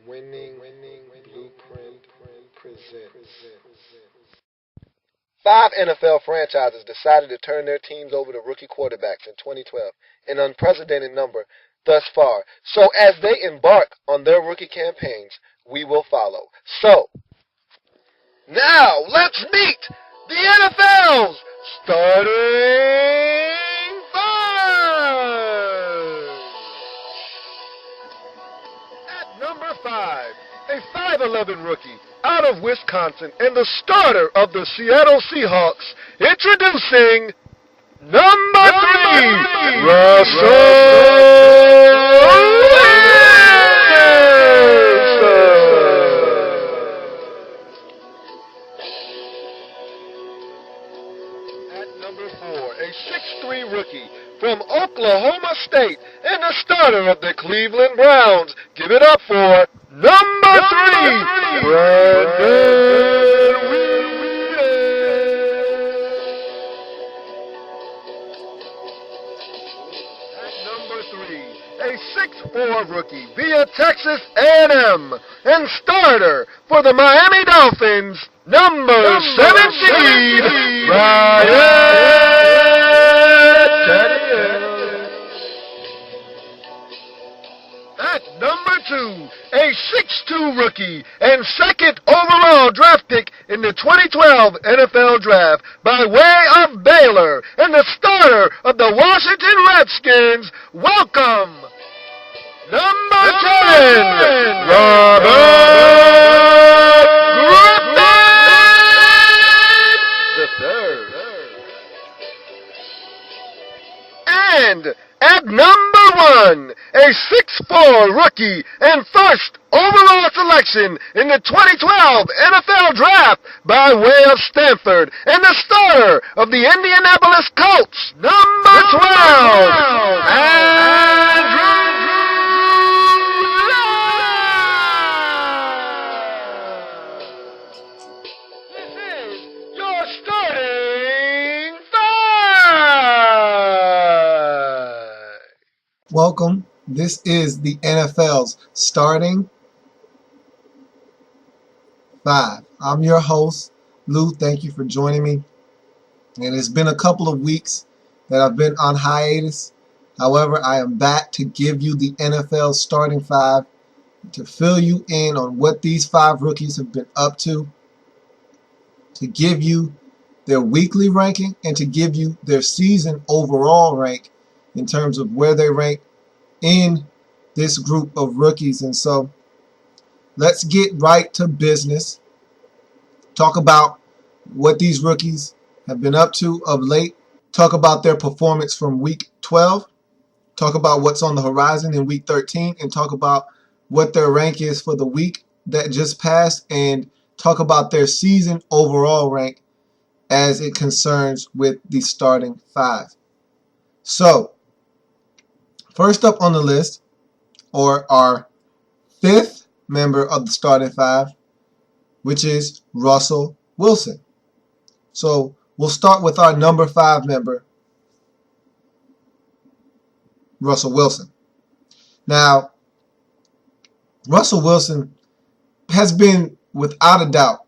Winning Blueprint presents. 5 NFL franchises decided to turn their teams over to rookie quarterbacks in 2012, an unprecedented number thus far. So as they embark on their rookie campaigns, we will follow. So, now let's meet the NFL's starting 5. At number 5, a 5'11 rookie out of Wisconsin and the starter of the Seattle Seahawks, introducing number 3, Russell Number 4, a 6'3 rookie from Oklahoma State and the starter of the Cleveland Browns. Give it up for number 3, Brandon Weeden. At number 3, a 6'4 rookie via Texas A&M and starter for the Miami Dolphins, number 17, Tannehill. At number 2, a 6'2 rookie and second overall draft pick in the 2012 NFL Draft by way of Baylor and the starter of the Washington Redskins, welcome, number 10, Robert Griffin III. And at number 1, a 6'4 rookie and first overall selection in the 2012 NFL Draft by way of Stanford and the starter of the Indianapolis Colts, number 12, Andrew. This is your starting 5. Welcome. This is the NFL's starting 5. I'm your host, Lou. Thank you for joining me. And it's been a couple of weeks that I've been on hiatus. However, I am back to give you the NFL starting 5, to fill you in on what these 5 rookies have been up to give you their weekly ranking, and to give you their season overall rank in terms of where they rank in this group of rookies. And so let's get right to business. Talk about what these rookies have been up to of late. Talk about their performance from week 12. Talk about what's on the horizon in week 13, and talk about what their rank is for the week that just passed, and talk about their season overall rank as it concerns with the starting 5. So, first up on the list, or our 5th member of the starting 5, which is Russell Wilson. So we'll start with our number 5 member, Russell Wilson. Now, Russell Wilson has been, without a doubt,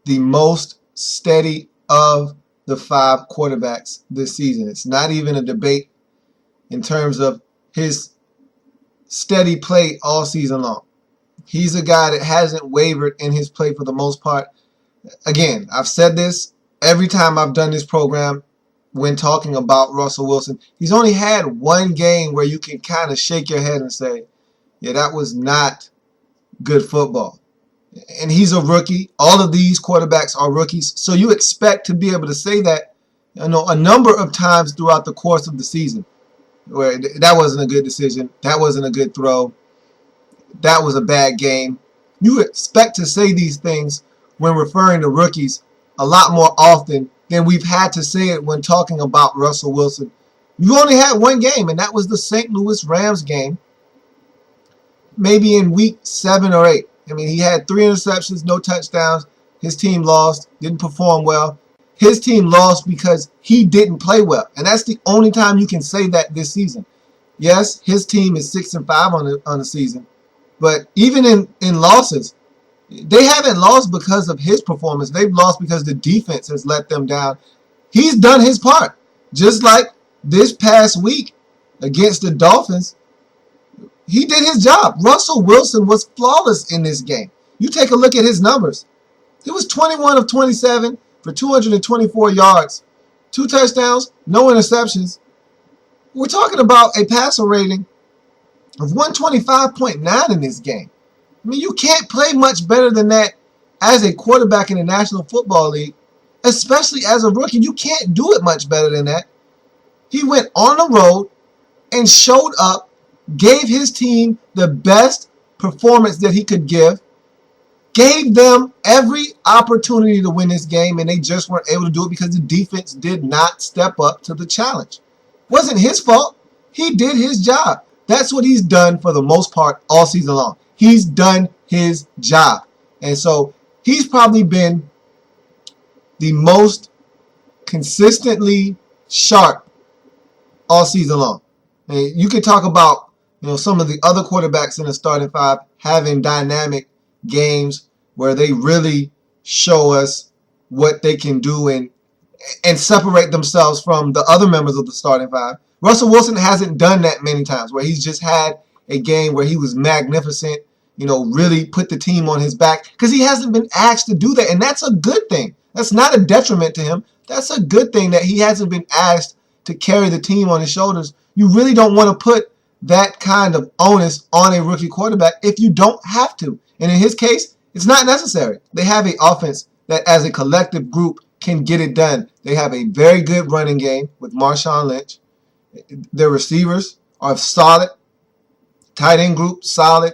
the most steady of the 5 quarterbacks this season. It's not even a debate in terms of his steady play all season long. He's a guy that hasn't wavered in his play for the most part. Again, I've said this every time I've done this program when talking about Russell Wilson. He's only had one game where you can kind of shake your head and say, yeah, that was not good football. And he's a rookie. All of these quarterbacks are rookies. So you expect to be able to say that, a number of times throughout the course of the season, where that wasn't a good decision, that wasn't a good throw, that was a bad game. You expect to say these things when referring to rookies a lot more often than we've had to say it when talking about Russell Wilson. You only had one game, and that was the St. Louis Rams game, maybe in week 7 or 8. I mean, he had 3 interceptions, no touchdowns. His team lost, didn't perform well. His team lost because he didn't play well, and that's the only time you can say that this season. Yes, his team is 6-5 on the season, But even in losses, they haven't lost because of his performance. They've lost because the defense has let them down. He's done his part. Just like this past week against the Dolphins, he did his job. Russell Wilson was flawless in this game. You take a look at his numbers. He was 21 of 27 for 224 yards, 2 touchdowns, no interceptions. We're talking about a passer rating of 125.9 in this game. I mean, you can't play much better than that as a quarterback in the National Football League, especially as a rookie. You can't do it much better than that. He went on the road and showed up, gave his team the best performance that he could give, gave them every opportunity to win this game, and they just weren't able to do it because the defense did not step up to the challenge. Wasn't his fault. He did his job. That's what he's done for the most part all season long. He's done his job. And so he's probably been the most consistently sharp all season long. And you can talk about, some of the other quarterbacks in the starting five having dynamic games where they really show us what they can do and separate themselves from the other members of the starting five. Russell Wilson hasn't done that many times, where he's just had a game where he was magnificent, really put the team on his back, because he hasn't been asked to do that, and that's a good thing. That's not a detriment to him. That's a good thing that he hasn't been asked to carry the team on his shoulders. You really don't want to put that kind of onus on a rookie quarterback if you don't have to. And in his case, it's not necessary. They have an offense that as a collective group can get it done. They have a very good running game with Marshawn Lynch. Their receivers are solid. Tight end group, solid.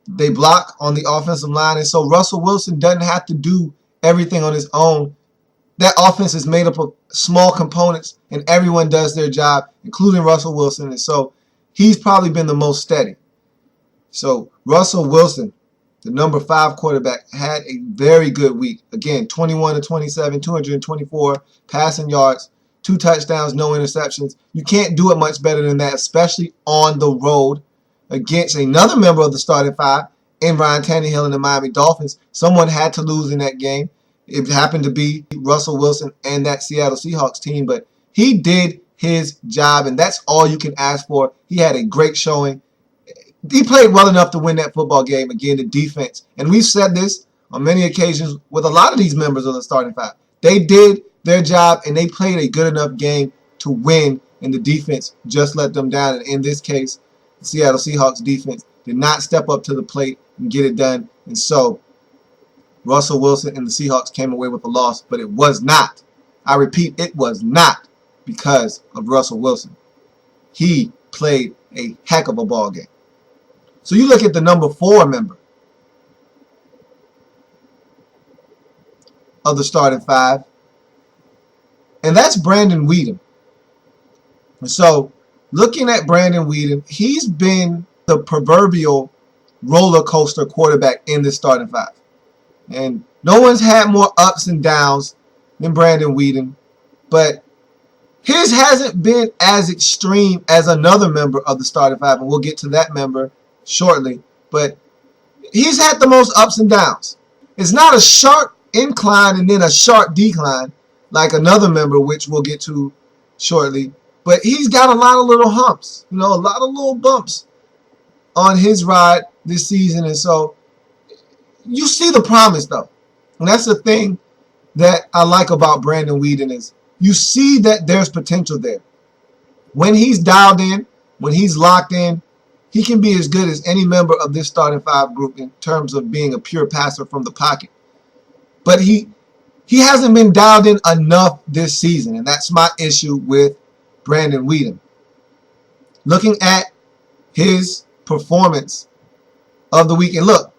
They block on the offensive line. And so Russell Wilson doesn't have to do everything on his own. That offense is made up of small components, and everyone does their job, including Russell Wilson. And so he's probably been the most steady. So Russell Wilson, the number 5 quarterback, had a very good week. Again, 21 to 27, 224 passing yards, 2 touchdowns, no interceptions. You can't do it much better than that, especially on the road against another member of the starting five in Ryan Tannehill and the Miami Dolphins. Someone had to lose in that game. It happened to be Russell Wilson and that Seattle Seahawks team, but he did his job, and that's all you can ask for. He had a great showing. He played well enough to win that football game. Again, the defense. And we've said this on many occasions with a lot of these members of the starting five. They did their job, and they played a good enough game to win, and the defense just let them down. And in this case, the Seattle Seahawks defense did not step up to the plate and get it done. And so Russell Wilson and the Seahawks came away with a loss, but it was not. I repeat, it was not because of Russell Wilson. He played a heck of a ball game. So you look at the number 4 member of the starting five, and that's Brandon Weeden. And so looking at Brandon Weeden, he's been the proverbial roller coaster quarterback in the starting five. And no one's had more ups and downs than Brandon Weeden, but his hasn't been as extreme as another member of the starting five, and we'll get to that member shortly. But he's had the most ups and downs. It's not a sharp incline and then a sharp decline like another member, which we'll get to shortly. But he's got a lot of little humps, a lot of little bumps on his ride this season. And so you see the promise, though. And that's the thing that I like about Brandon Weeden is you see that there's potential there. When he's dialed in, when he's locked in, he can be as good as any member of this starting five group in terms of being a pure passer from the pocket. But he hasn't been dialed in enough this season, and that's my issue with Brandon Weeden. Looking at his performance of the week, and look,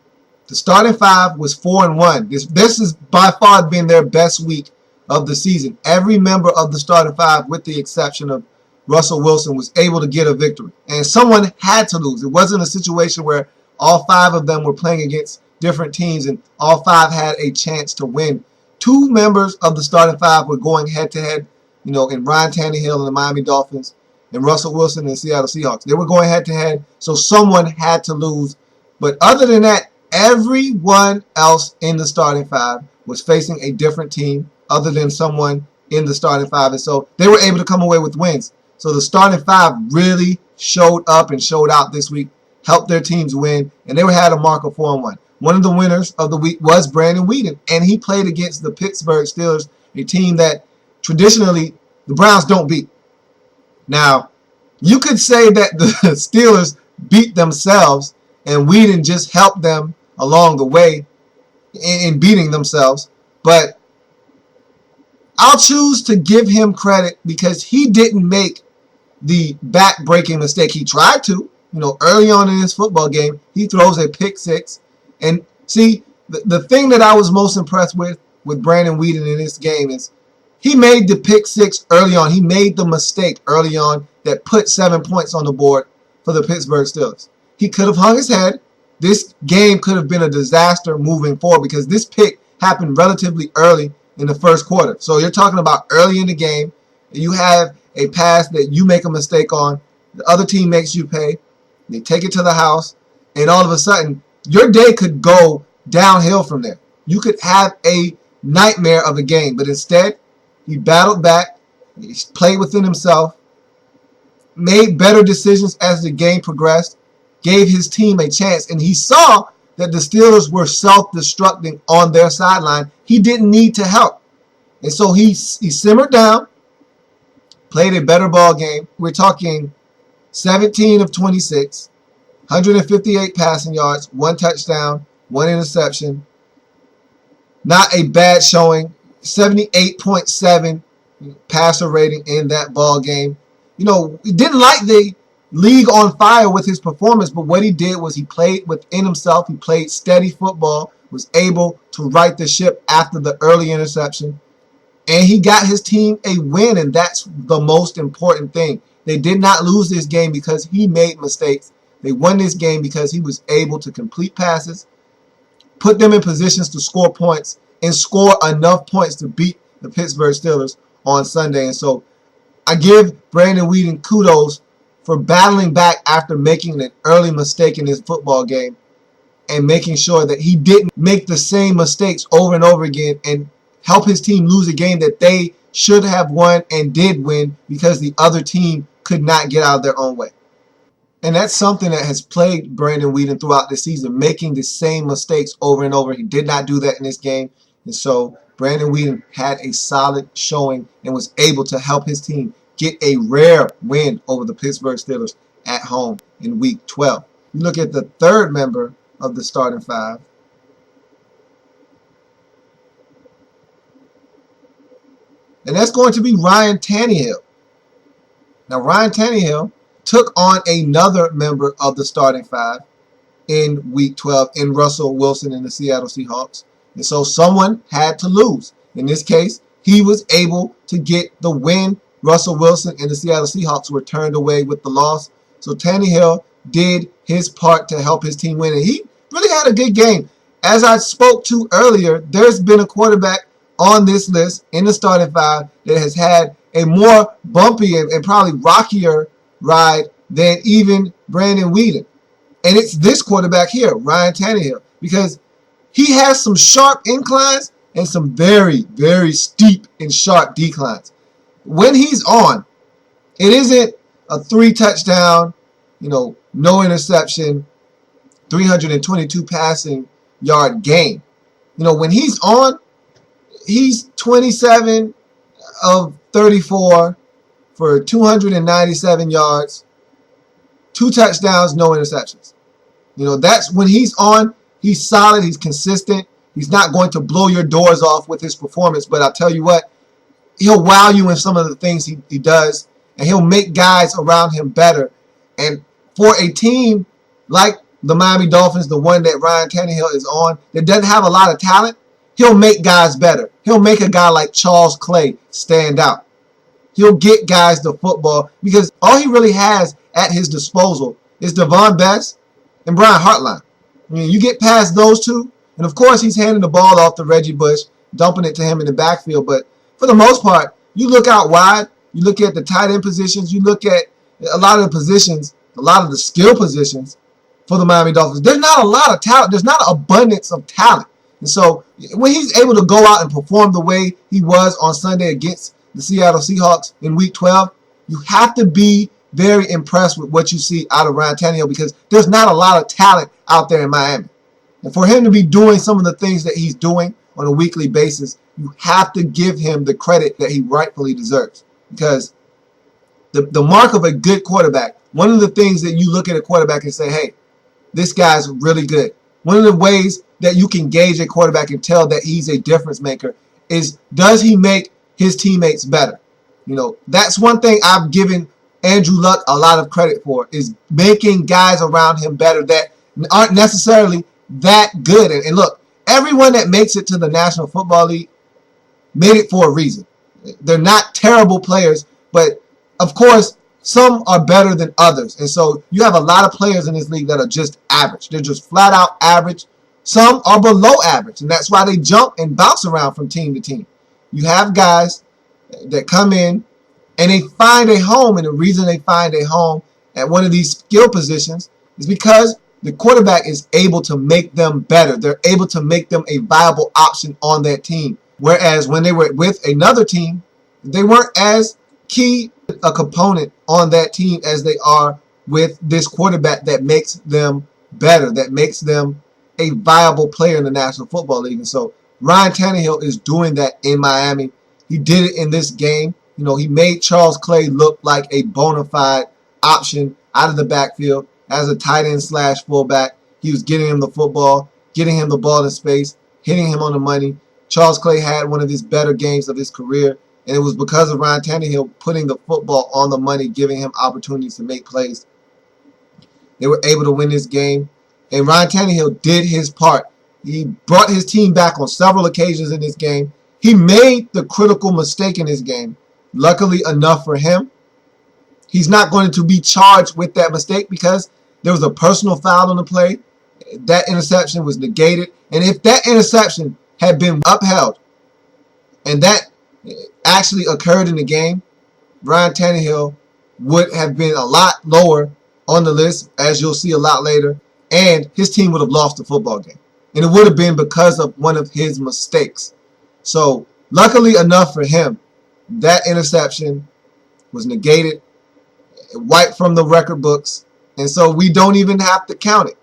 the starting five was 4-1. This has by far been their best week of the season. Every member of the starting five, with the exception of Russell Wilson, was able to get a victory. And someone had to lose. It wasn't a situation where all 5 of them were playing against different teams and all 5 had a chance to win. 2 members of the starting five were going head-to-head, in Ryan Tannehill and the Miami Dolphins and Russell Wilson and the Seattle Seahawks. They were going head-to-head, so someone had to lose But other than that, everyone else in the starting five was facing a different team other than someone in the starting five. And so they were able to come away with wins. So the starting five really showed up and showed out this week, helped their teams win, and they had a mark of 4-1. One of the winners of the week was Brandon Weeden, and he played against the Pittsburgh Steelers, a team that traditionally the Browns don't beat. Now, you could say that the Steelers beat themselves and Weeden just helped them along the way in beating themselves, but I'll choose to give him credit because he didn't make the back-breaking mistake. He tried to, early on in this football game, he throws a pick six. And see, the thing that I was most impressed with Brandon Weeden in this game is he made the pick six early on. He made the mistake early on that put 7 points on the board for the Pittsburgh Steelers. He could have hung his head. This game could have been a disaster moving forward because this pick happened relatively early in the first quarter. So you're talking about early in the game. You have a pass that you make a mistake on. The other team makes you pay. They take it to the house. And all of a sudden, your day could go downhill from there. You could have a nightmare of a game. But instead, he battled back. He played within himself. Made better decisions as the game progressed. Gave his team a chance. And he saw that the Steelers were self-destructing on their sideline. He didn't need to help. And so he simmered down. Played a better ball game. We're talking 17 of 26. 158 passing yards, 1 touchdown, 1 interception. Not a bad showing. 78.7 passer rating in that ball game. He didn't light the league on fire with his performance, but what he did was he played within himself. He played steady football, was able to right the ship after the early interception, and he got his team a win, and that's the most important thing. They did not lose this game because he made mistakes. They won this game because he was able to complete passes, put them in positions to score points, and score enough points to beat the Pittsburgh Steelers on Sunday. And so I give Brandon Weeden kudos for battling back after making an early mistake in this football game and making sure that he didn't make the same mistakes over and over again and help his team lose a game that they should have won and did win because the other team could not get out of their own way. And that's something that has plagued Brandon Weeden throughout the season, making the same mistakes over and over. He did not do that in this game. And so Brandon Weeden had a solid showing and was able to help his team get a rare win over the Pittsburgh Steelers at home in Week 12. You look at the third member of the starting five. And that's going to be Ryan Tannehill. Now, Ryan Tannehill took on another member of the starting five in Week 12 in Russell Wilson and the Seattle Seahawks. And so someone had to lose. In this case, he was able to get the win. Russell Wilson and the Seattle Seahawks were turned away with the loss. So Tannehill did his part to help his team win. And he really had a good game. As I spoke to earlier, there's been a quarterback on this list in the starting five that has had a more bumpy and probably rockier ride than even Brandon Weeden. And it's this quarterback here, Ryan Tannehill, because he has some sharp inclines and some very, very steep and sharp declines. When he's on, it isn't a 3-touchdown, no interception, 322 passing yard game. When he's on, he's 27 of 34 for 297 yards, 2 touchdowns, no interceptions. That's when he's on. He's solid. He's consistent. He's not going to blow your doors off with his performance. But I'll tell you what, he'll wow you in some of the things he does, and he'll make guys around him better. And for a team like the Miami Dolphins, the one that Ryan Tannehill is on, that doesn't have a lot of talent, he'll make guys better. He'll make a guy like Charles Clay stand out. He'll get guys the football because all he really has at his disposal is Devon Best and Brian Hartline. You get past those two, and of course he's handing the ball off to Reggie Bush, dumping it to him in the backfield. But for the most part, you look out wide, you look at the tight end positions, you look at a lot of the positions, a lot of the skill positions, for the Miami Dolphins. There's not a lot of talent. There's not an abundance of talent. And so when he's able to go out and perform the way he was on Sunday against the Seattle Seahawks in Week 12, you have to be very impressed with what you see out of Ryan Tannehill, because there's not a lot of talent out there in Miami. And for him to be doing some of the things that he's doing on a weekly basis, you have to give him the credit that he rightfully deserves. Because the mark of a good quarterback, one of the things that you look at a quarterback and say, hey, this guy's really good. One of the ways that you can gauge a quarterback and tell that he's a difference maker is, does he make his teammates better? You know, that's one thing I've given Andrew Luck a lot of credit for, is making guys around him better that aren't necessarily that good. And look, everyone that makes it to the National Football League made it for a reason. They're not terrible players, but of course, some are better than others. And so you have a lot of players in this league that are just average. They're just flat out average. Some are below average, and that's why they jump and bounce around from team to team. You have guys that come in and they find a home, and the reason they find a home at one of these skill positions is because the quarterback is able to make them better. They're able to make them a viable option on that team. Whereas when they were with another team, they weren't as key a component on that team as they are with this quarterback that makes them better, that makes them a viable player in the National Football League. And so Ryan Tannehill is doing that in Miami. He did it in this game. You know, he made Charles Clay look like a bona fide option out of the backfield as a tight end / fullback. He was getting him the football, getting him the ball in space, hitting him on the money. Charles Clay had one of his better games of his career, and it was because of Ryan Tannehill putting the football on the money, giving him opportunities to make plays. They were able to win this game, and Ryan Tannehill did his part. He brought his team back on several occasions in this game. He made the critical mistake in this game. Luckily enough for him, he's not going to be charged with that mistake because there was a personal foul on the play. That interception was negated. And if that interception had been upheld and that actually occurred in the game, Ryan Tannehill would have been a lot lower on the list, as you'll see a lot later, and his team would have lost the football game. And it would have been because of one of his mistakes. So luckily enough for him, that interception was negated, wiped from the record books, and so we don't even have to count it.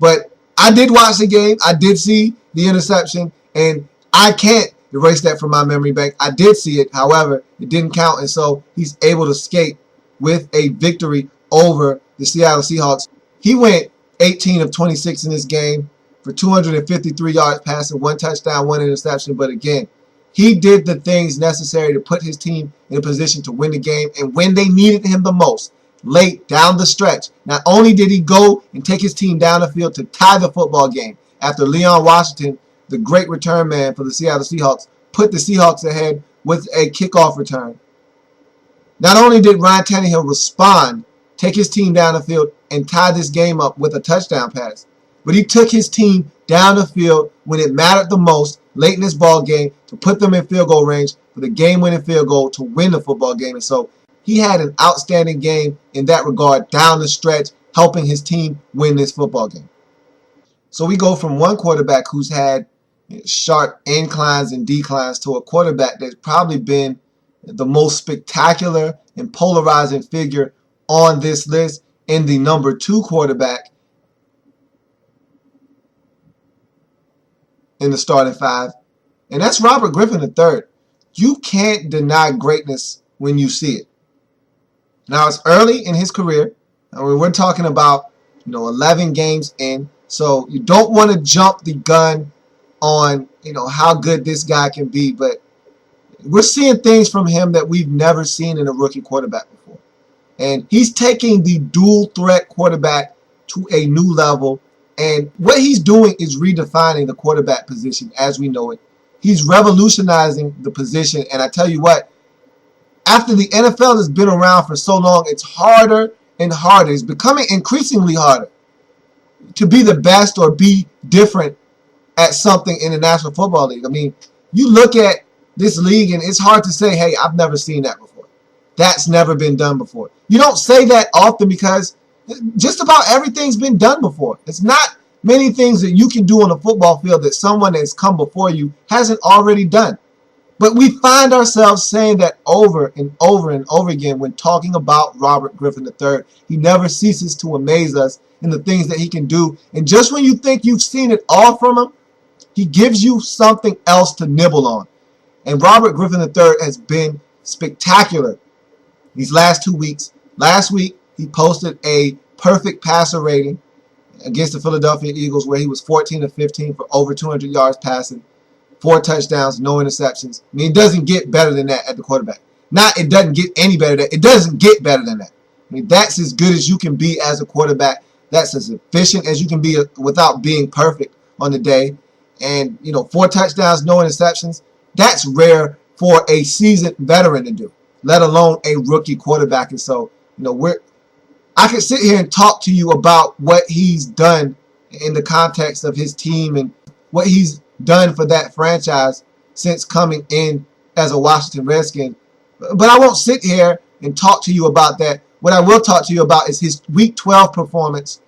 But I did watch the game. I did see the interception, and I can't erase that from my memory bank. I did see it. However, it didn't count, and so he's able to skate with a victory over the Seattle Seahawks. He went 18 of 26 in this game for 253 yards passing, 1 touchdown, 1 interception. But again, he did the things necessary to put his team in a position to win the game. And when they needed him the most, late down the stretch, not only did he go and take his team down the field to tie the football game after Leon Washington, the great return man for the Seattle Seahawks, put the Seahawks ahead with a kickoff return. Not only did Ryan Tannehill respond, take his team down the field, and tie this game up with a touchdown pass, but he took his team down the field when it mattered the most late in this ball game to put them in field goal range for the game-winning field goal to win the football game. And so he had an outstanding game in that regard down the stretch, helping his team win this football game. So we go from one quarterback who's had sharp inclines and declines to a quarterback that's probably been the most spectacular and polarizing figure on this list, in the number 2 quarterback in the starting 5, and that's Robert Griffin III. You can't deny greatness when you see it. Now, it's early in his career. I mean, we're talking about 11 games in, so you don't want to jump the gun on how good this guy can be, but we're seeing things from him that we've never seen in a rookie quarterback before. And he's taking the dual threat quarterback to a new level. And what he's doing is redefining the quarterback position as we know it. He's revolutionizing the position. And I tell you what, after the NFL has been around for so long, it's harder and harder. It's becoming increasingly harder to be the best or be different at something in the National Football League. I mean, you look at this league and it's hard to say, hey, I've never seen that before. That's never been done before. You don't say that often because Just about everything's been done before. It's not many things that you can do on a football field that someone that's come before you hasn't already done. But we find ourselves saying that over and over and over again when talking about Robert Griffin III. He never ceases to amaze us in the things that he can do. And just when you think you've seen it all from him, he gives you something else to nibble on. And Robert Griffin III has been spectacular these last 2 weeks. Last week, he posted a perfect passer rating against the Philadelphia Eagles where he was 14 of 15 for over 200 yards passing, 4 touchdowns, no interceptions. I mean, it doesn't get better than that at the quarterback. Not it doesn't get any better than that. It doesn't get better than that. I mean, that's as good as you can be as a quarterback. That's as efficient as you can be without being perfect on the day. And, 4 touchdowns, no interceptions. That's rare for a seasoned veteran to do, let alone a rookie quarterback. And so, I could sit here and talk to you about what he's done in the context of his team and what he's done for that franchise since coming in as a Washington Redskin. But I won't sit here and talk to you about that. What I will talk to you about is his Week 12 performance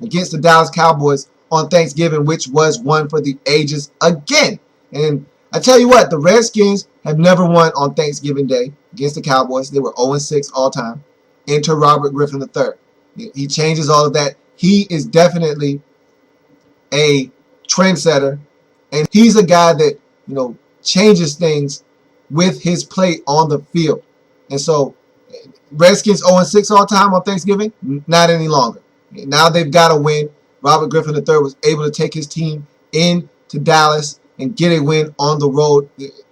against the Dallas Cowboys on Thanksgiving, which was one for the ages again. And I tell you what, the Redskins have never won on Thanksgiving Day against the Cowboys. They were 0-6 all time. Enter Robert Griffin III. He changes all of that. He is definitely a trendsetter, and he's a guy that, changes things with his play on the field. And so, Redskins 0-6 all time on Thanksgiving? Not any longer. Now they've got a win. Robert Griffin III was able to take his team into Dallas and get a win on the road.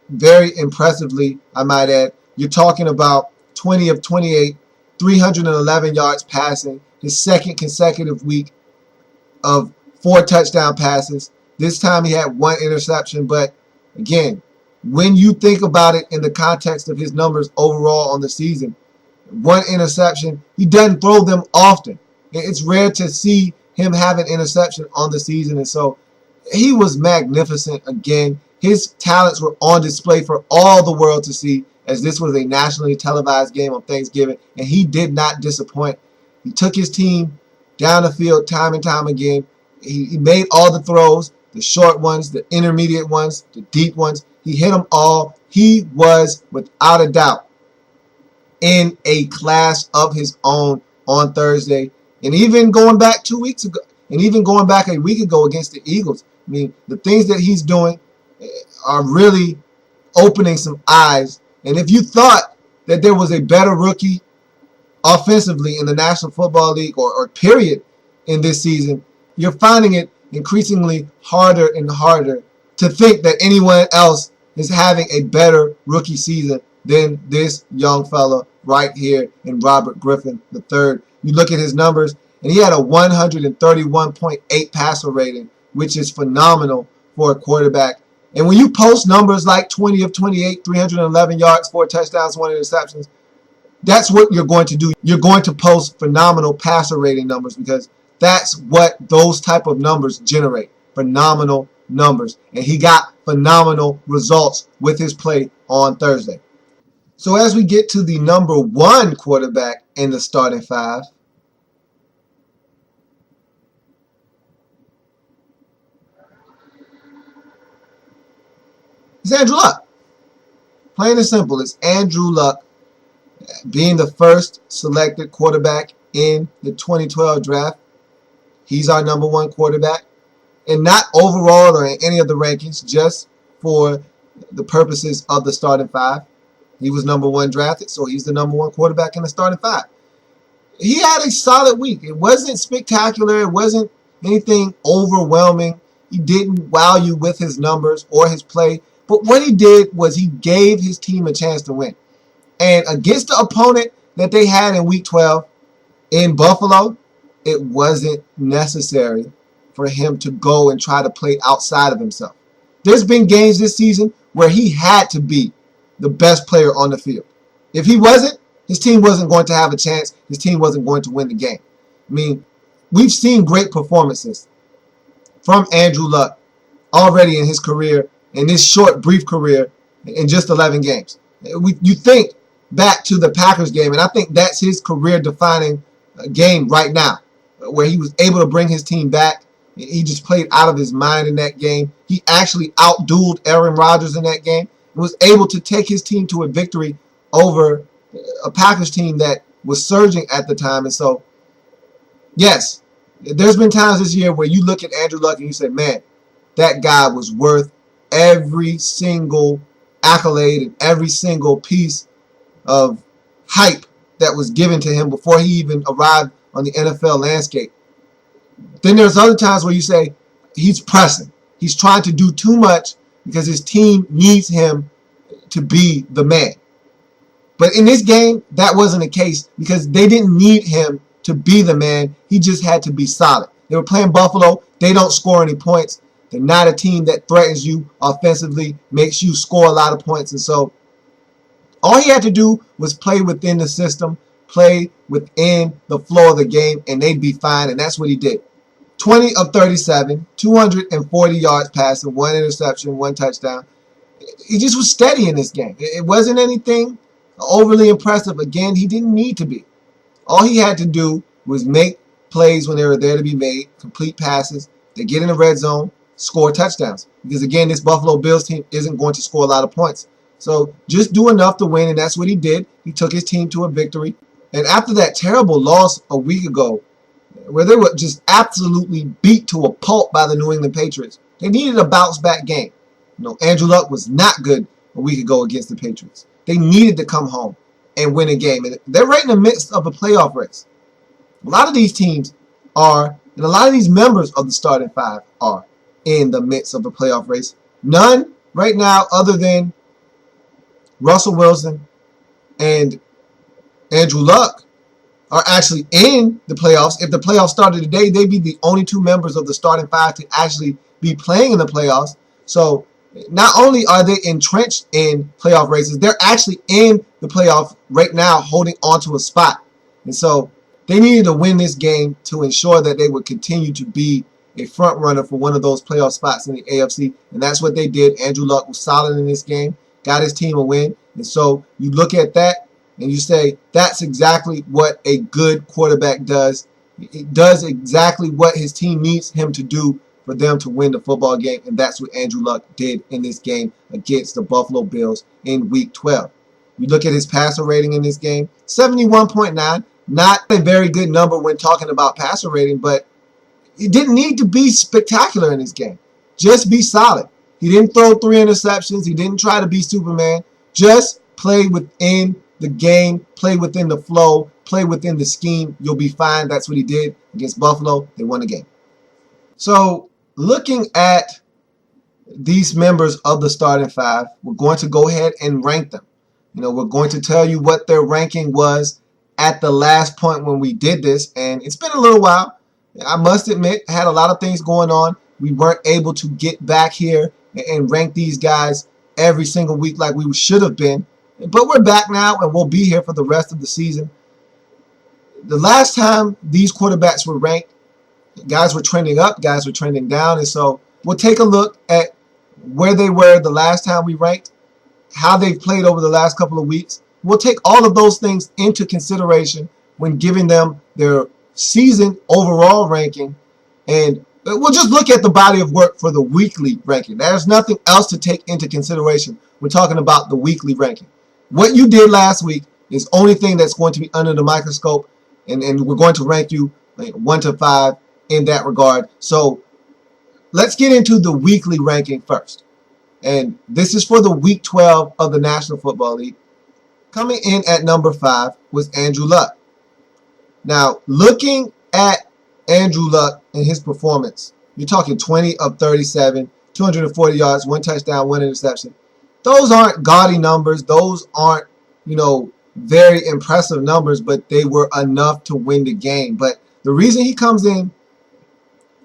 Very impressively, I might add. You're talking about 20 of 28, 311 yards passing, his second consecutive week of 4 touchdown passes. This time he had 1 interception, but again, when you think about it in the context of his numbers overall on the season, 1 interception, he doesn't throw them often. It's rare to see him have an interception on the season, and so he was magnificent again. His talents were on display for all the world to see, as this was a nationally televised game on Thanksgiving, and he did not disappoint. He took his team down the field time and time again. He made all the throws, the short ones, the intermediate ones, the deep ones. He hit them all. He was, without a doubt, in a class of his own on Thursday. And even going back 2 weeks ago, and even going back a week ago against the Eagles, I mean, the things that he's doing are really opening some eyes. And if you thought that there was a better rookie offensively in the National Football League or period in this season, you're finding it increasingly harder and harder to think that anyone else is having a better rookie season than this young fella right here in Robert Griffin III. You look at his numbers, and he had a 131.8 passer rating, which is phenomenal for a quarterback. And when you post numbers like 20 of 28, 311 yards, 4 touchdowns, 1 interceptions, that's what you're going to do. You're going to post phenomenal passer rating numbers because that's what those type of numbers generate. Phenomenal numbers. And he got phenomenal results with his play on Thursday. So as we get to the number 1 quarterback in the starting 5, it's Andrew Luck. Plain and simple, it's Andrew Luck being the first selected quarterback in the 2012 draft. He's our number 1 quarterback. And not overall or in any of the rankings, just for the purposes of the starting 5. He was number 1 drafted, so he's the number 1 quarterback in the starting 5. He had a solid week. It wasn't spectacular. It wasn't anything overwhelming. He didn't wow you with his numbers or his play. But what he did was he gave his team a chance to win. And against the opponent that they had in Week 12 in Buffalo, it wasn't necessary for him to go and try to play outside of himself. There's been games this season where he had to be the best player on the field. If he wasn't, his team wasn't going to have a chance. His team wasn't going to win the game. I mean, we've seen great performances from Andrew Luck already in his career, in this short, brief career, in just 11 games. You think back to the Packers game, and I think that's his career-defining game right now, where he was able to bring his team back. He just played out of his mind in that game. He actually outdueled Aaron Rodgers in that game and was able to take his team to a victory over a Packers team that was surging at the time. And so, yes, there's been times this year where you look at Andrew Luck and you say, man, that guy was worth every single accolade and every single piece of hype that was given to him before he even arrived on the NFL landscape. Then there's other times where you say he's pressing. He's trying to do too much because his team needs him to be the man. But in this game, that wasn't the case because they didn't need him to be the man. He just had to be solid. They were playing Buffalo. They don't score any points. They're not a team that threatens you offensively, makes you score a lot of points. And so all he had to do was play within the system, play within the flow of the game, and they'd be fine. And that's what he did. 20 of 37, 240 yards passing, 1 interception, 1 touchdown. He just was steady in this game. It wasn't anything overly impressive. Again, he didn't need to be. All he had to do was make plays when they were there to be made, complete passes. They get in the red zone, score touchdowns. Because again, this Buffalo Bills team isn't going to score a lot of points. So just do enough to win, and that's what he did. He took his team to a victory. And after that terrible loss a week ago, where they were just absolutely beat to a pulp by the New England Patriots, they needed a bounce-back game. Andrew Luck was not good a week ago against the Patriots. They needed to come home and win a game. And they're right in the midst of a playoff race. A lot of these teams are, and a lot of these members of the starting five are in the midst of a playoff race. None right now other than Russell Wilson and Andrew Luck are actually in the playoffs. If the playoffs started today, they'd be the only 2 members of the starting five to actually be playing in the playoffs. So not only are they entrenched in playoff races, they're actually in the playoff right now holding onto a spot. And so they needed to win this game to ensure that they would continue to be a front runner for one of those playoff spots in the AFC. And that's what they did. Andrew Luck was solid in this game, got his team a win. And so you look at that and you say, that's exactly what a good quarterback does. It does exactly what his team needs him to do for them to win the football game, and that's what Andrew Luck did in this game against the Buffalo Bills in Week 12. You look at his passer rating in this game, 71.9, not a very good number when talking about passer rating, but it didn't need to be spectacular in this game. Just be solid. He didn't throw 3 interceptions. He didn't try to be Superman. Just play within the game, play within the flow, play within the scheme. You'll be fine. That's what he did against Buffalo. They won the game. So looking at these members of the starting five, we're going to go ahead and rank them. We're going to tell you what their ranking was at the last point when we did this, and it's been a little while. I must admit, I had a lot of things going on. We weren't able to get back here and rank these guys every single week like we should have been. But we're back now, and we'll be here for the rest of the season. The last time these quarterbacks were ranked, guys were trending up, guys were trending down, and so we'll take a look at where they were the last time we ranked, how they've played over the last couple of weeks. We'll take all of those things into consideration when giving them their season overall ranking, and we'll just look at the body of work for the weekly ranking. There's nothing else to take into consideration. We're talking about the weekly ranking. What you did last week is the only thing that's going to be under the microscope, and we're going to rank you 1 to 5 in that regard. So let's get into the weekly ranking first. And this is for the Week 12 of the National Football League. Coming in at number 5 was Andrew Luck. Now, looking at Andrew Luck and his performance, you're talking 20 of 37, 240 yards, 1 touchdown, 1 interception. Those aren't gaudy numbers. Those aren't, very impressive numbers, but they were enough to win the game. But the reason he comes in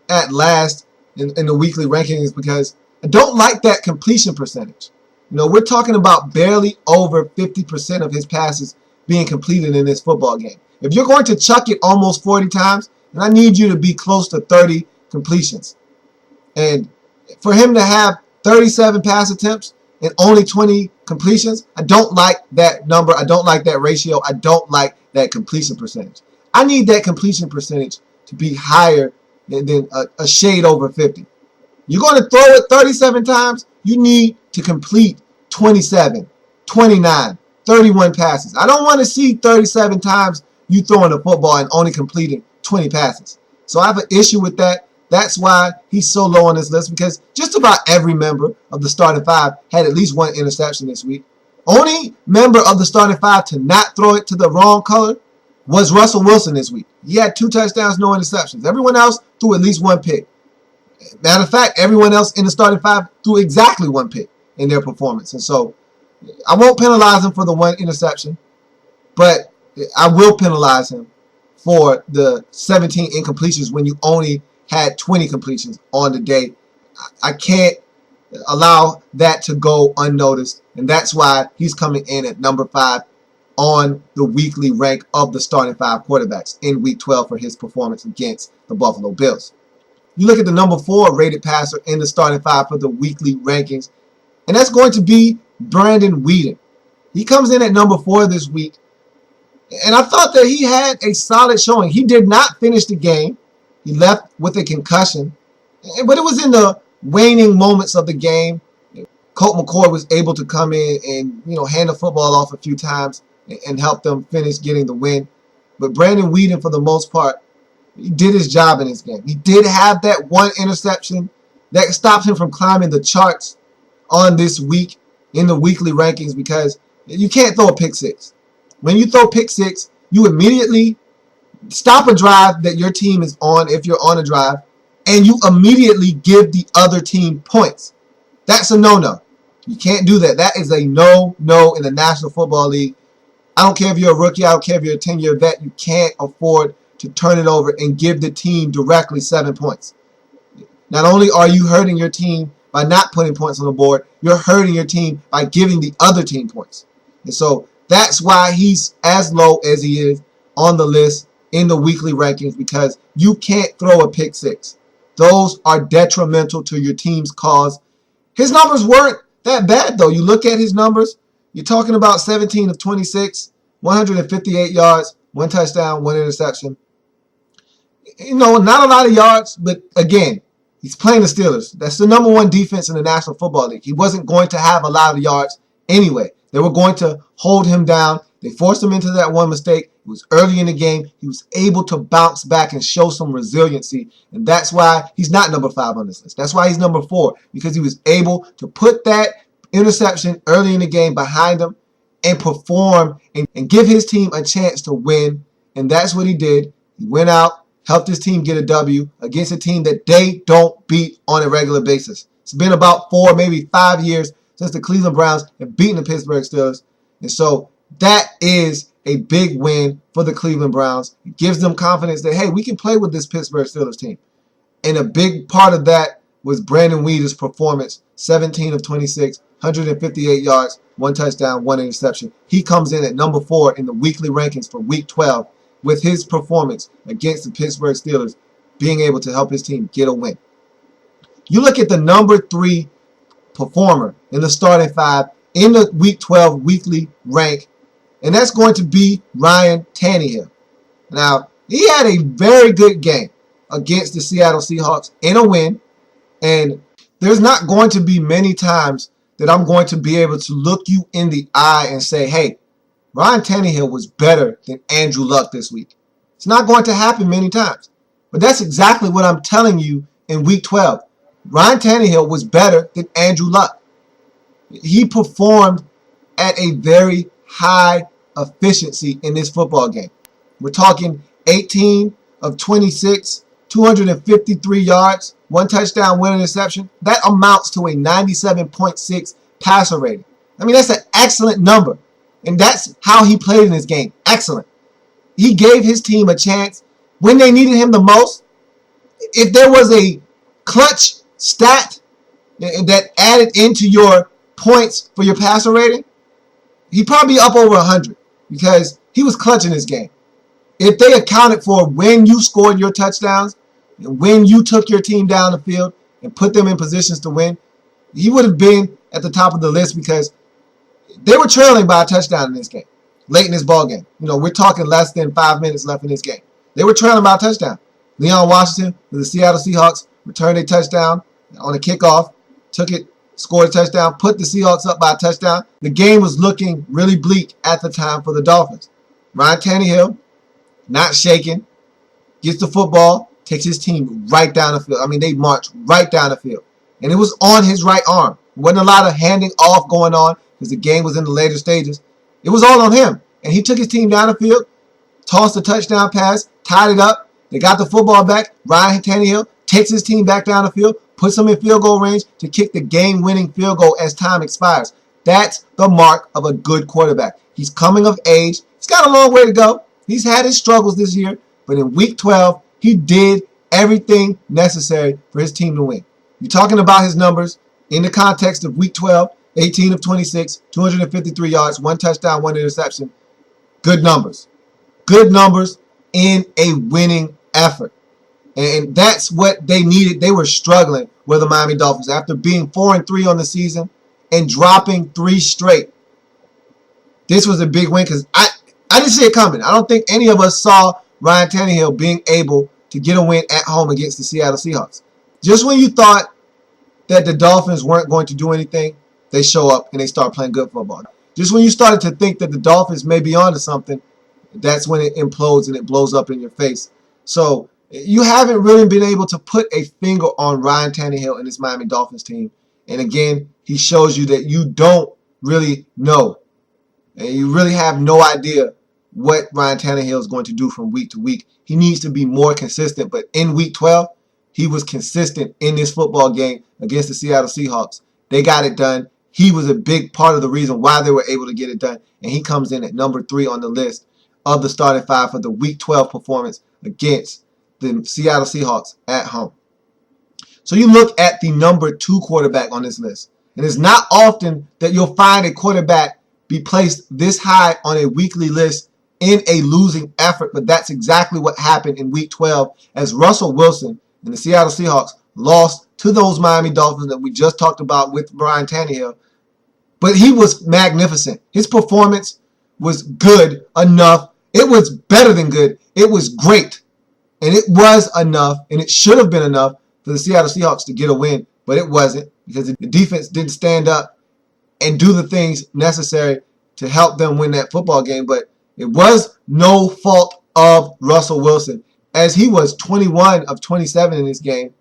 at last in the weekly ranking is because I don't like that completion percentage. We're talking about barely over 50% of his passes being completed in this football game. If you're going to chuck it almost 40 times, then I need you to be close to 30 completions. And for him to have 37 pass attempts and only 20 completions, I don't like that number. I don't like that ratio. I don't like that completion percentage. I need that completion percentage to be higher than a shade over 50. You're going to throw it 37 times, you need to complete 27, 29, 31 passes. I don't want to see 37 times you throwing a football and only completing 20 passes. So I have an issue with that. That's why he's so low on this list, because just about every member of the starting five had at least one interception this week. Only member of the starting five to not throw it to the wrong color was Russell Wilson this week. He had 2 touchdowns, no interceptions. Everyone else threw at least 1 pick. Matter of fact, everyone else in the starting five threw exactly 1 pick in their performance. And so I won't penalize him for the 1 interception, but I will penalize him for the 17 incompletions when you only had 20 completions on the day. I can't allow that to go unnoticed, and that's why he's coming in at number 5 on the weekly rank of the starting 5 quarterbacks in Week 12 for his performance against the Buffalo Bills. You look at the number 4 rated passer in the starting 5 for the weekly rankings, and that's going to be Brandon Weeden. He comes in at number 4 this week, and I thought that he had a solid showing. He did not finish the game. He left with a concussion, but it was in the waning moments of the game. Colt McCoy was able to come in and hand the football off a few times and help them finish getting the win. But Brandon Weeden, for the most part, he did his job in this game. He did have that 1 interception that stopped him from climbing the charts on this week in the weekly rankings, because you can't throw a pick 6. When you throw pick 6, you immediately stop a drive that your team is on, if you're on a drive, and you immediately give the other team points. That's a no-no. You can't do that. That is a no-no in the National Football League. I don't care if you're a rookie. I don't care if you're a 10-year vet. You can't afford to turn it over and give the team directly 7 points. Not only are you hurting your team by not putting points on the board, you're hurting your team by giving the other team points. And so that's why he's as low as he is on the list in the weekly rankings, because you can't throw a pick 6. Those are detrimental to your team's cause. His numbers weren't that bad, though. You look at his numbers, you're talking about 17 of 26, 158 yards, 1 touchdown, 1 interception. Not a lot of yards, but again, he's playing the Steelers. That's the number 1 defense in the National Football League. He wasn't going to have a lot of yards anyway. They were going to hold him down. They forced him into that 1 mistake. It was early in the game. He was able to bounce back and show some resiliency, and that's why he's not number 5 on this list. That's why he's number 4, because he was able to put that interception early in the game behind him and perform and give his team a chance to win, and that's what he did. He went out, helped his team get a W against a team that they don't beat on a regular basis. It's been about 4, maybe 5 years since the Cleveland Browns have beaten the Pittsburgh Steelers, and so that is a big win for the Cleveland Browns. It gives them confidence that, hey, we can play with this Pittsburgh Steelers team. And a big part of that was Brandon Weeden's performance. 17 of 26, 158 yards, 1 touchdown, 1 interception. He comes in at number 4 in the weekly rankings for Week 12 with his performance against the Pittsburgh Steelers, being able to help his team get a win. You look at the number 3 performer in the starting 5 in the Week 12 weekly rank, and that's going to be Ryan Tannehill. Now, he had a very good game against the Seattle Seahawks in a win, and there's not going to be many times that I'm going to be able to look you in the eye and say, hey, Ryan Tannehill was better than Andrew Luck this week. It's not going to happen many times, but that's exactly what I'm telling you in Week 12. Ryan Tannehill was better than Andrew Luck. He performed at a very high efficiency in this football game. We're talking 18 of 26, 253 yards, 1 touchdown, 1 interception. That amounts to a 97.6 passer rating. I mean, that's an excellent number. And that's how he played in this game. Excellent. He gave his team a chance when they needed him the most. If there was a clutch stat that added into your points for your passer rating, he'd probably be up over 100 because he was clutching this game. If they accounted for when you scored your touchdowns and when you took your team down the field and put them in positions to win, he would have been at the top of the list because they were trailing by a touchdown in this game, late in this ball game. We're talking less than 5 minutes left in this game. They were trailing by a touchdown. Leon Washington with the Seattle Seahawks returned a touchdown on a kickoff, took it, scored a touchdown, put the Seahawks up by a touchdown. The game was looking really bleak at the time for the Dolphins. Ryan Tannehill, not shaken, gets the football, takes his team right down the field. I mean, they marched right down the field. And it was on his right arm. Wasn't a lot of handing off going on because the game was in the later stages. It was all on him. And he took his team down the field, tossed a touchdown pass, tied it up. They got the football back. Ryan Tannehill takes his team back down the field, puts them in field goal range to kick the game-winning field goal as time expires. That's the mark of a good quarterback. He's coming of age. He's got a long way to go. He's had his struggles this year, but in Week 12, he did everything necessary for his team to win. You're talking about his numbers in the context of Week 12, 18 of 26, 253 yards, 1 touchdown, 1 interception. Good numbers. Good numbers in a winning effort. And that's what they needed. They were struggling with the Miami Dolphins after being 4-3 on the season and dropping 3 straight. This was a big win because I didn't see it coming. I don't think any of us saw Ryan Tannehill being able to get a win at home against the Seattle Seahawks. Just when you thought that the Dolphins weren't going to do anything, they show up and they start playing good football. Just when you started to think that the Dolphins may be onto something, that's when it implodes and it blows up in your face. So you haven't really been able to put a finger on Ryan Tannehill and his Miami Dolphins team. And again, he shows you that you don't really know. And you really have no idea what Ryan Tannehill is going to do from week to week. He needs to be more consistent. But in Week 12, he was consistent in this football game against the Seattle Seahawks. They got it done. He was a big part of the reason why they were able to get it done. And he comes in at number 3 on the list of the starting 5 for the Week 12 performance against the Seattle Seahawks at home. So you look at the number 2 quarterback on this list. And it's not often that you'll find a quarterback be placed this high on a weekly list in a losing effort, but that's exactly what happened in Week 12 as Russell Wilson and the Seattle Seahawks lost to those Miami Dolphins that we just talked about with Ryan Tannehill. But he was magnificent. His performance was good enough. It was better than good. It was great. And it was enough, and it should have been enough for the Seattle Seahawks to get a win, but it wasn't because the defense didn't stand up and do the things necessary to help them win that football game. But it was no fault of Russell Wilson, as he was 21 of 27 in this game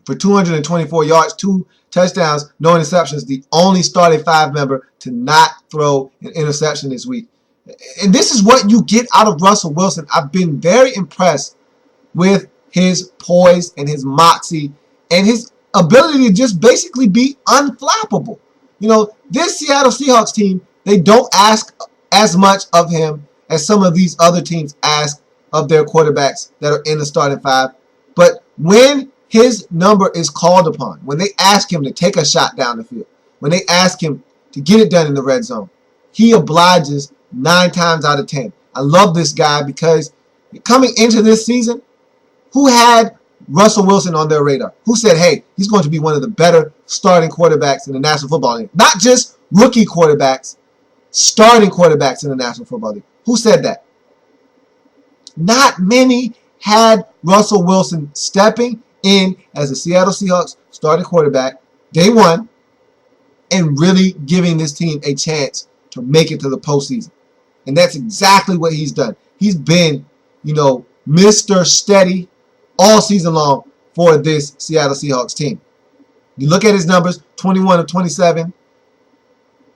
for 224 yards, 2 touchdowns, no interceptions, the only starting 5 member to not throw an interception this week. And this is what you get out of Russell Wilson. I've been very impressed with his poise and his moxie and his ability to just basically be unflappable. You know, this Seattle Seahawks team, they don't ask as much of him as some of these other teams ask of their quarterbacks that are in the starting 5. But when his number is called upon, when they ask him to take a shot down the field, when they ask him to get it done in the red zone, he obliges 9 times out of 10. I love this guy because coming into this season, who had Russell Wilson on their radar? Who said, hey, he's going to be one of the better starting quarterbacks in the National Football League? Not just rookie quarterbacks, starting quarterbacks in the National Football League. Who said that? Not many had Russell Wilson stepping in as the Seattle Seahawks starting quarterback day 1 and really giving this team a chance to make it to the postseason. And that's exactly what he's done. He's been, Mr. Steady all season long for this Seattle Seahawks team. You look at his numbers, 21 of 27.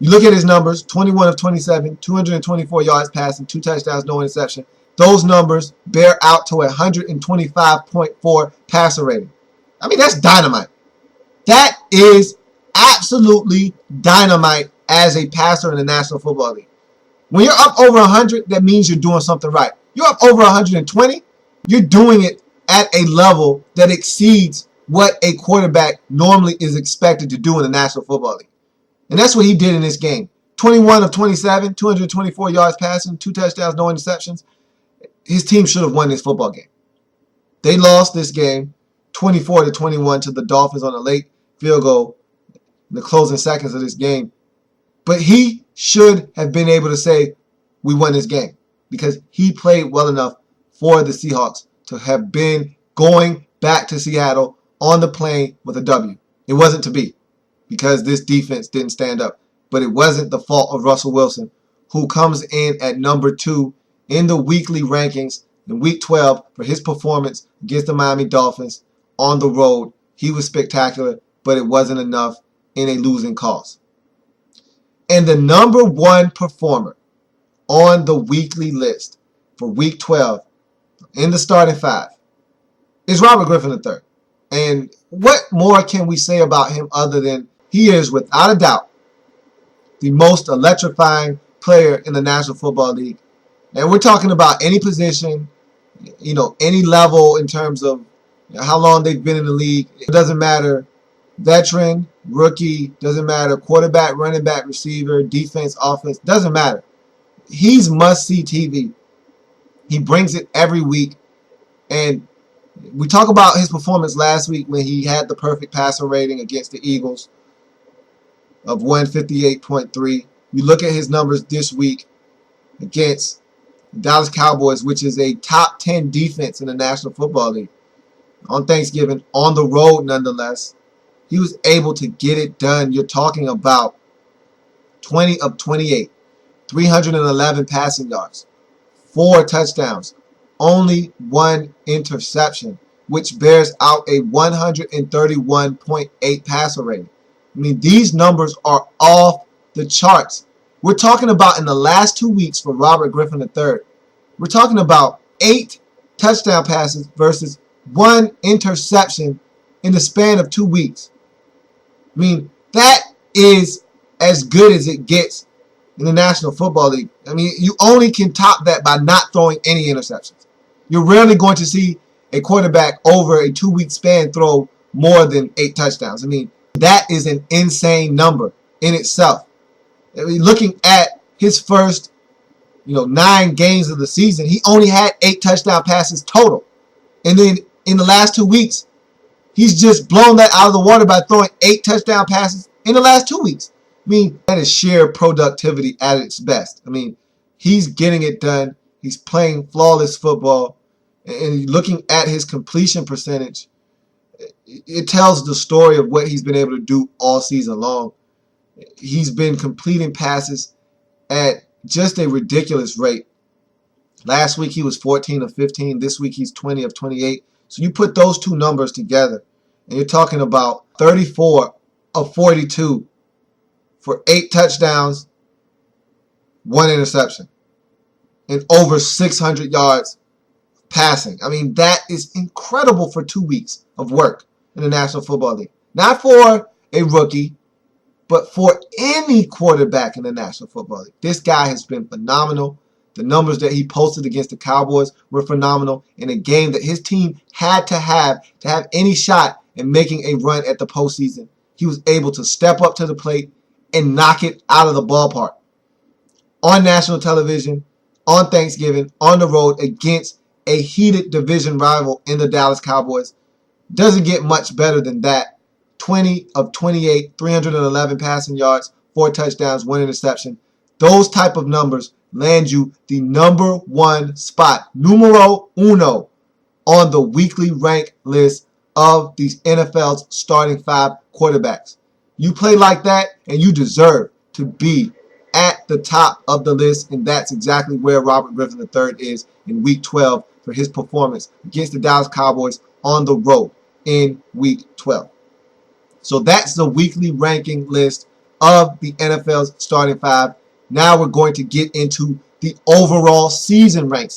You look at his numbers, 21 of 27, 224 yards passing, 2 touchdowns, no interception. Those numbers bear out to a 125.4 passer rating. I mean, that's dynamite. That is absolutely dynamite as a passer in the National Football League. When you're up over 100, that means you're doing something right. You're up over 120, you're doing it at a level that exceeds what a quarterback normally is expected to do in the National Football League. And that's what he did in this game. 21 of 27, 224 yards passing, 2 touchdowns, no interceptions. His team should have won this football game. They lost this game 24-21 to the Dolphins on a late field goal in the closing seconds of this game. But he should have been able to say, we won this game, because he played well enough for the Seahawks to have been going back to Seattle on the plane with a W. It wasn't to be because this defense didn't stand up. But it wasn't the fault of Russell Wilson, who comes in at number 2 in the weekly rankings in Week 12 for his performance against the Miami Dolphins on the road. He was spectacular, but it wasn't enough in a losing cause. And the number 1 performer on the weekly list for Week 12 in the starting 5 is Robert Griffin III. And what more can we say about him other than he is, without a doubt, the most electrifying player in the National Football League. And we're talking about any position, any level in terms of how long they've been in the league. It doesn't matter. Veteran, rookie, doesn't matter. Quarterback, running back, receiver, defense, offense, doesn't matter. He's must-see TV. He brings it every week. And we talk about his performance last week when he had the perfect passer rating against the Eagles of 158.3. You look at his numbers this week against the Dallas Cowboys, which is a top 10 defense in the National Football League. On Thanksgiving, on the road nonetheless, he was able to get it done. You're talking about 20 of 28, 311 passing yards, 4 touchdowns, only 1 interception, which bears out a 131.8 passer rating. I mean, these numbers are off the charts. We're talking about in the last 2 weeks for Robert Griffin III, we're talking about 8 touchdown passes versus 1 interception in the span of 2 weeks. I mean, that is as good as it gets in the National Football League. I mean, you only can top that by not throwing any interceptions. You're rarely going to see a quarterback over a 2-week span throw more than 8 touchdowns. I mean, that is an insane number in itself. I mean, looking at his first, 9 games of the season, he only had 8 touchdown passes total. And then in the last 2 weeks, he's just blown that out of the water by throwing 8 touchdown passes in the last 2 weeks. I mean, that is sheer productivity at its best. I mean, he's getting it done. He's playing flawless football. And looking at his completion percentage, it tells the story of what he's been able to do all season long. He's been completing passes at just a ridiculous rate. Last week he was 14 of 15. This week he's 20 of 28. So you put those 2 numbers together, and you're talking about 34 of 42 for 8 touchdowns, 1 interception, and over 600 yards passing. I mean, that is incredible for 2 weeks of work in the National Football League. Not for a rookie, but for any quarterback in the National Football League. This guy has been phenomenal. The numbers that he posted against the Cowboys were phenomenal in a game that his team had to have any shot in making a run at the postseason. He was able to step up to the plate and knock it out of the ballpark. On national television, on Thanksgiving, on the road against a heated division rival in the Dallas Cowboys. Doesn't get much better than that. 20 of 28, 311 passing yards, 4 touchdowns, 1 interception. Those type of numbers land you the number 1 spot, numero uno, on the weekly rank list of these NFL's starting 5 quarterbacks. You play like that, and you deserve to be at the top of the list, and that's exactly where Robert Griffin III is in Week 12 for his performance against the Dallas Cowboys on the road in Week 12. So that's the weekly ranking list of the NFL's starting 5. Now we're going to get into the overall season ranks.